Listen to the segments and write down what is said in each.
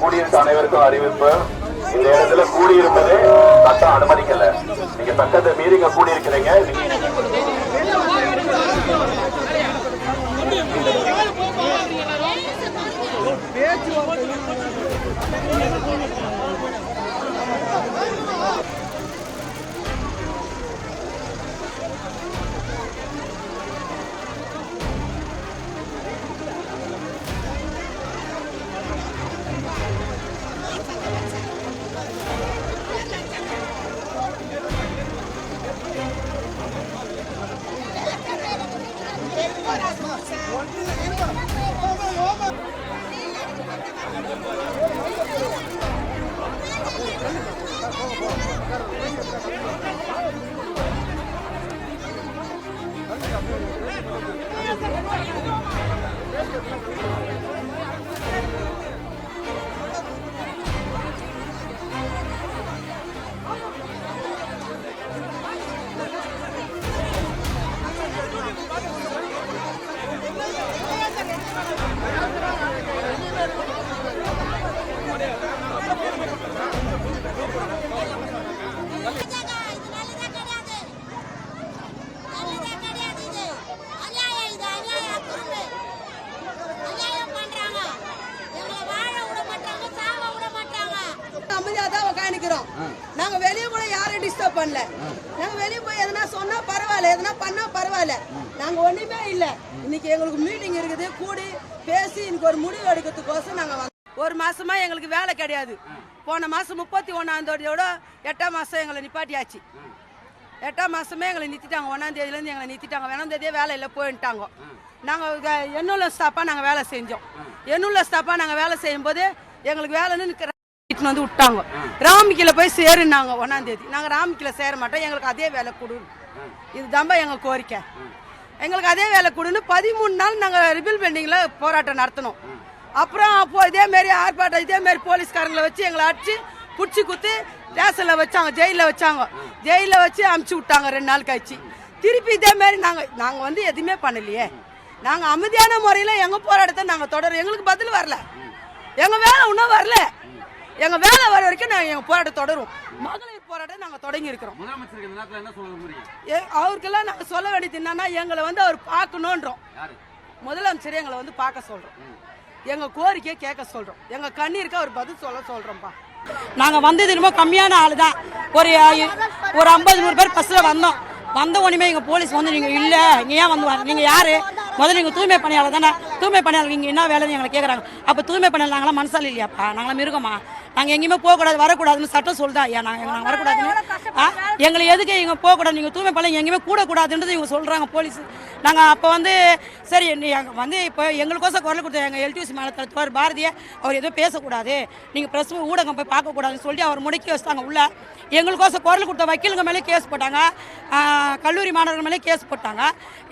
கூடியிருக்க அனைவருக்கும் அறிவிப்பு. இந்த இடத்துல கூடியிருப்பதே சட்டம் அனுமதிக்கல. நீங்க சட்டத்தை மீறி இங்க கூடியிருக்கிறீங்க. நாங்க வெளியே கூட யாரையும் டிஸ்டர்ப் பண்ணல. நாங்க வெளியே போய் எதனா சொன்னா பரவாயில்ல, எதனா பண்ணா பரவாயில்ல. நாங்க ஒண்ணுமே இல்ல. இன்னைக்கு எங்களுக்கு மீட்டிங் இருக்குது, கூடி பேசி இன்னைக்கு ஒரு முடிவு எடுக்கிறதுக்கோசம் நாங்க ஒரு மாசமா எங்களுக்கு வேலை கிடையாது. போன மாசம் 31ஆம் தேதியோட 8ஆம் மாசம் எங்களை நிப்பாட்டியாச்சு. 8ஆம் மாசமே எங்களை நிறுத்திட்டாங்க. 1ஆம் தேதியிலேருந்து எங்களை நிறுத்திட்டாங்க. 1ஆம் தேதியே வேலை இல்லை போயிட்டாங்க. நாங்கள் எண்ணூர்ல ஸ்டாப்பாக நாங்கள் வேலை செஞ்சோம். எண்ணூர்ல ஸ்டாப்பாக நாங்கள் வேலை செய்யும் போது எங்களுக்கு வேலைன்னு வந்து விட்டாங்க. ராமிக்கில போய் சேருனாங்க 1ஆம் தேதி. நாங்கள் ராமிக்கில சேர மாட்டோம், எங்களுக்கு அதே வேலை கொடு, இதுதான்பா எங்கள் கோரிக்கை. எங்களுக்கு அதே வேலை கொடுன்னு 13 நாள் நாங்கள் ரிபில் பெண்டிங்கில் போராட்டம் நடத்தினோம். அப்புறம் அப்போ இதேமாரி ஆர்ப்பாட்டம் இதேமாரி போலீஸ்காரங்களை வச்சு எங்களை அடிச்சு பிடிச்சி குத்து ஸ்டேஷனில் வச்சாங்க, ஜெயிலில் வச்சாங்க. ஜெயிலில் வச்சு அமுச்சு விட்டாங்க 2 நாள் கழிச்சு. திருப்பி இதேமாரி நாங்கள் வந்து எதுவுமே பண்ணலையே. நாங்கள் அமைதியான முறையில் எங்கள் போராட்டத்தை நாங்கள் தொடரும். எங்களுக்கு பதில் வரல, எங்கள் வேலை இன்னும் வரல. எங்க வேலை வர வரைக்கும் நாங்கள் எங்கள் போராட்டம் தொடரும். மகளிர் போராட்டம் நாங்கள் தொடங்கி இருக்கிறோம். அவருக்கெல்லாம் நாங்கள் சொல்ல வேண்டியது என்னன்னா, எங்களை வந்து அவர் பார்க்கணுன்றோம். முதலமைச்சர் எங்களை வந்து பார்க்க சொல்றோம், எங்க கோரிக்கையை கேட்க சொல்றோம், எங்க கண்ணீருக்கு அவர் பதில் சொல்ல சொல்றோம்ப்பா. நாங்க வந்தது ரொம்ப கம்மியான ஆளு தான். ஒரு 50-100 பேர் பஸ்ல வந்தோம். வந்த உடனே எங்க போலீஸ் வந்து நீங்க இல்ல, நீங்க ஏன் வந்து நீங்க யாரு, முதல்ல நீங்க தூய்மை பணியாளர் தானே, தூய்மை பணியாளர் நீங்க என்ன வேலைன்னு எங்களை கேட்கறாங்க. அப்ப தூய்மை பணியாளர் நாங்களாம் மனசால இல்லையாப்பா, நாங்களாம் மிருகமா, நாங்க எங்கேயுமே போகக்கூடாது வரக்கூடாதுன்னு சட்டம் சொல்லுதா? ஏன் நாங்க வரக்கூடாதுன்னு எங்களை எதுக்கு இங்க போகக்கூடாது, நீங்க தூய்மை பணியாளர் எங்கேயுமே கூடக்கூடாதுன்றது இவங்க சொல்றாங்க போலீஸ். நாங்க அப்ப வந்து சரி வந்து இப்போ எங்களுக்கோசம் குரல் கொடுத்த எங்க எல்டிசி மாநில பாரதிய அவர் எதுவும் பேசக்கூடாது, நீங்க பிரஸ் ஊடகம் போய் பார்க்கக்கூடாதுன்னு சொல்லி அவர் முடக்கி வச்சுட்டாங்க உள்ள. எங்களுக்கோசம் குரல் கொடுத்த வக்கீலுங்க மேலே கேஸ் போட்டாங்க, கல்லூரி மாணவர்கள் மேலே கேஸ் போட்டாங்க,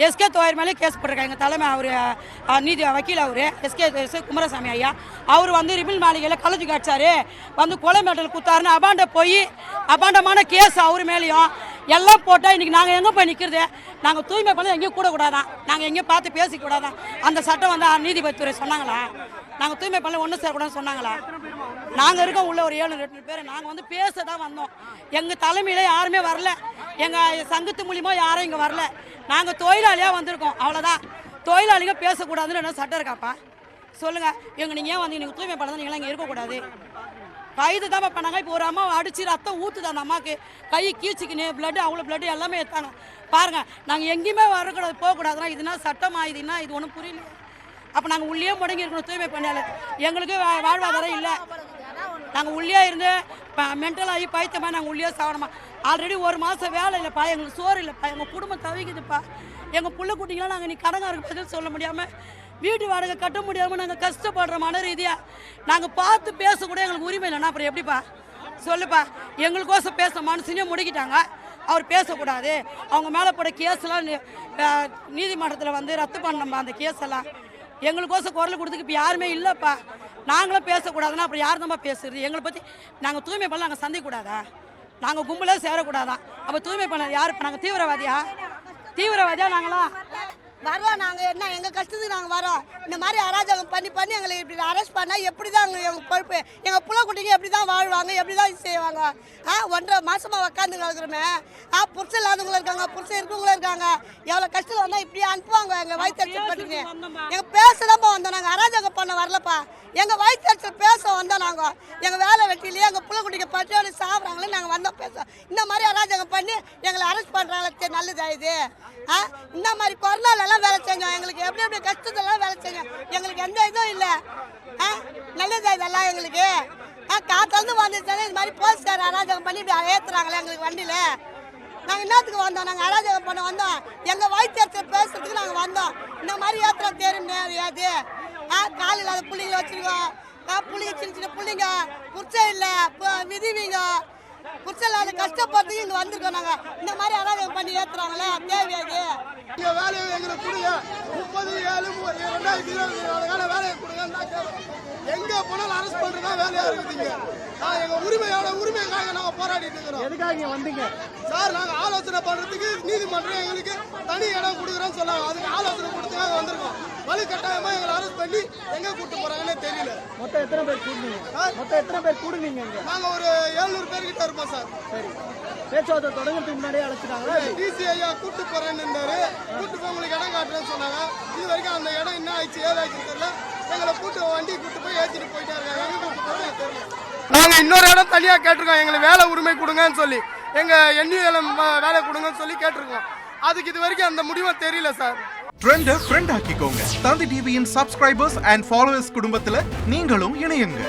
எஸ்கே தோயர் மேலே கேஸ் போட்டிருக்காங்க. எங்கள் தலைமை அவர் நீதி வக்கீல் அவர் எஸ்கே குமாரசாமி ஐயா, அவர் வந்து ரிபில் மாளிகையில் கலந்து காய்ச்சாரு, வந்து கொலை மேட்டல் குத்தாருன்னு அபாண்ட போய் அபாண்டமான கேஸ் அவர் மேலேயும் எல்லாம் போட்டால் இன்றைக்கி நாங்கள் எங்கே போய் நிற்கிறது? நாங்கள் தூய்மை பண்ணி எங்கேயும் கூடக்கூடாதான், நாங்கள் எங்கேயும் பார்த்து பேசிக்கூடாதான். அந்த சட்டம் வந்து நீதிபதி துறை சொன்னாங்களா? நாங்கள் தூய்மை பண்ணல ஒன்றும் சேரக்கூடாதுன்னு சொன்னாங்களா? நாங்கள் இருக்கோம் உள்ள ஒரு 7-8 பேர். நாங்கள் வந்து பேச தான் வந்தோம். எங்கள் தலைமையில் யாருமே வரல, எங்கள் சங்கத்து மூலியமாக யாரும் இங்கே வரல. நாங்கள் தொழிலாளியாக வந்திருக்கோம், அவ்வளோதான். தொழிலாளிங்க பேசக்கூடாதுன்னு என்ன சட்டம் இருக்காப்பா சொல்லுங்கள். நீங்கள் ஏன் வந்து நீங்கள் தூய்மை பண்ணதான் நீங்களாம் இங்கே இருக்கக்கூடாது? கைது தான் பண்ணாங்க. இப்போ ஒரு அம்மா அடிச்சு ரத்தம் ஊற்றுது, அந்த அம்மாவுக்கு கை கீச்சிக்கின்னு பிளட்டு, அவ்வளோ பிளட்டு எல்லாமே எடுத்தாங்க. பாருங்கள், நாங்கள் எங்கேயுமே வரக்கூடாது போகக்கூடாதுன்னா இதுனா சட்டமா? இதுன்னா இது ஒன்றும் புரியல. அப்போ நாங்கள் உள்ளே முடங்கி இருக்கணும். தூய்மை பணியாளர் எங்களுக்கு வாழ்வாதாரம் இல்லை. நாங்கள் உள்ளே இருந்து மென்டல் ஆகி பைத்தியமாக நாங்கள் உள்ளே சாகணுமா? ஆல்ரெடி ஒரு மாதம் வேலை இல்லைப்பா, எங்களுக்கு சோறு இல்லைப்பா, எங்கள் குடும்பம் தவிக்குதுப்பா. எங்கள் புள்ள குட்டிங்களாம் நாங்கள் நீ கடங்காருக்கு பதில் சொல்ல முடியாமல், வீட்டு வாடகை கட்ட முடியாமல் நாங்கள் கஷ்டப்படுற மன ரீதியாக நாங்கள் பார்த்து பேசக்கூட எங்களுக்கு உரிமை இல்லைன்னா அப்புறம் எப்படிப்பா சொல்லுப்பா? எங்களுக்கோசம் பேச மனுஷனே முடிக்கிட்டாங்க, அவர் பேசக்கூடாது. அவங்க மேலே போட கேஸ்லாம் நீதிமன்றத்தில் வந்து ரத்து பண்ணோம்மா அந்த கேஸெல்லாம். எங்களுக்கோசம் குரல் கொடுத்துக்கு இப்போ யாருமே இல்லைப்பா. நாங்களும் பேசக்கூடாதுன்னா அப்புறம் யார் தான் பேசுறது? எங்களை பற்றி நாங்கள் தூய்மை பண்ண நாங்கள் சந்திக்கக்கூடாதா? நாங்கள் கும்பலே சேரக்கூடாதான்? அப்போ தூய்மை பண்ண யார்? இப்போ நாங்கள் தீவிரவாதியா நாங்களாம்? வரோம் நாங்கள் என்ன எங்கள் கஷ்டத்துக்கு நாங்கள் வரோம். இந்த மாதிரி அராஜகம் பண்ணி பண்ணி எங்களை இப்படி அரெஸ்ட் பண்ணால் எப்படி தான் எங்கள் பொறுப்பு, எங்கள் புள்ள குட்டிங்க எப்படி தான் வாழ்வாங்க, எப்படி தான் செய்வாங்க? 1.5 மாதமாக உக்காந்து கிடக்குறோமே. புருஷன் இல்லாதவங்களும் இருக்காங்க, புருஷன் இருக்கவங்களும் இருக்காங்க. எவ்வளோ கஷ்டம் வந்தால் இப்படி அனுப்புவாங்க எங்கள் வயிற்றுச்சல் பண்ணிட்டு. எங்கள் பேசலாமா வந்தோம், நாங்கள் அராஜகம் பண்ண வரலப்பா. எங்கள் வயிற்றுச்சல் பேச வந்தோம். நாங்கள் எங்கள் வேலை வெட்டிலேயே எங்கள் புள்ள குட்டிக்கு பட்டியோடு சாப்பிட்றாங்களே நாங்கள் வந்தோம் பேச. இந்த மாதிரி அராஜகம் பண்ணி எங்களை அரெஸ்ட் பண்ணுறாங்களே நல்லதா இது? இந்த மாதிரி கொரோனாலெல்லாம் வேலை செஞ்சோம், எங்களுக்கு எப்படி எப்படி கஷ்டத்தெல்லாம் வேலை செஞ்சோம், எங்களுக்கு எந்த இதுவும் இல்லை. நல்லதா இதெல்லாம் எங்களுக்கு? காத்தாந்து வந்துச்சாலே இது மாதிரி போலீஸ்கார் அராஜகம் பண்ணி இப்படி ஏற்றுறாங்களே எங்களுக்கு வண்டியில். நாங்கள் என்னத்துக்கு வந்தோம்? நாங்கள் அராஜகம் பண்ண வந்தோம், எங்கள் வயிற்று பேசுறதுக்கு நாங்கள் வந்தோம். இந்த மாதிரி ஏற்றுறோம் தெரியாது. கால் இல்லாத பிள்ளைங்க வச்சுருக்கோம், பிள்ளைங்க சின்ன சின்ன பிள்ளைங்க, புருஷன் இல்லை, விதிவிங்க புருஷன் இல்லாத கஷ்டப்படுறதுக்கு இங்கே வந்திருக்கோம். நாங்கள் இந்த மாதிரி அராஜகம் பண்ணி ஏற்றுறாங்களே தேவையாது. இங்கே வேலையை எங்களுக்கு கொடுங்க, 30/7/2024 வேலையை கொடுங்க. எங்கே போனாலும் அரெஸ்ட் பண்ணுறதா வேலையாக இருக்குதுங்க. எங்கள் உரிமைக்காக நாங்கள் போராடிட்டு இருக்கிறோம். எதுக்காக இங்கே வந்தீங்க சார்? நாங்கள் ஆலோசனை பண்ணுறதுக்கு நீதிமன்றம் எங்களுக்கு தனி இடம் கொடுக்குறோன்னு சொன்னாங்க. அதுக்கு ஆலோசனை கொடுத்துக்காக வந்திருக்கோம். வலுக்கட்டாயமாக எங்களை அரெஸ்ட் பண்ணி எங்கே கூப்பிட்டு போகிறாங்கன்னே தெரியல. மொத்தம் எத்தனை பேர் கூடுவீங்க? மொத்தம் எத்தனை பேர் கூடுவீங்க இங்கே? நாங்கள் ஒரு 700 பேர்கிட்ட இருப்போம் சார். சரி, பேச்சுவார்த்தை தொடங்கிறதுக்கு முன்னாடியே அழைச்சிட்டாங்களா? டிசி ஐயா கூப்பிட்டு போகிறேன்னு இருந்தாரு. கூப்பிட்டு போய் உங்களுக்கு இடம் காட்டுறேன்னு சொன்னாங்க. இது வரைக்கும் அந்த இடம் என்ன ஆயிடுச்சு ஏது ஆயிடுச்சுன்னு தெரியல. எங்களை வண்டி கூட்டு போய் ஏற்றிட்டு போயிட்டா இருக்காங்க. எங்கே கூப்பிட்டு போகிறோம் தெரியல. நாங்கள் இன்னொரு இடம் தனியாக கேட்டிருக்கோம், எங்களுக்கு வேலை உரிமை கொடுங்கன்னு சொல்லி, எங்கள் எண்ணியலம் வேலை கொடுங்கன்னு சொல்லி கேட்டிருக்கோம். அதுக்கு இது வரைக்கும் அந்த முடிவை தெரியல சார். ட்ரெண்டை ஃப்ரெண்ட் ஆக்கிக்கோங்க. தந்தி டிவியின் சப்ஸ்கிரைபர்ஸ் அண்ட் ஃபாலோவர்ஸ் குடும்பத்தில் நீங்களும் இணையுங்க.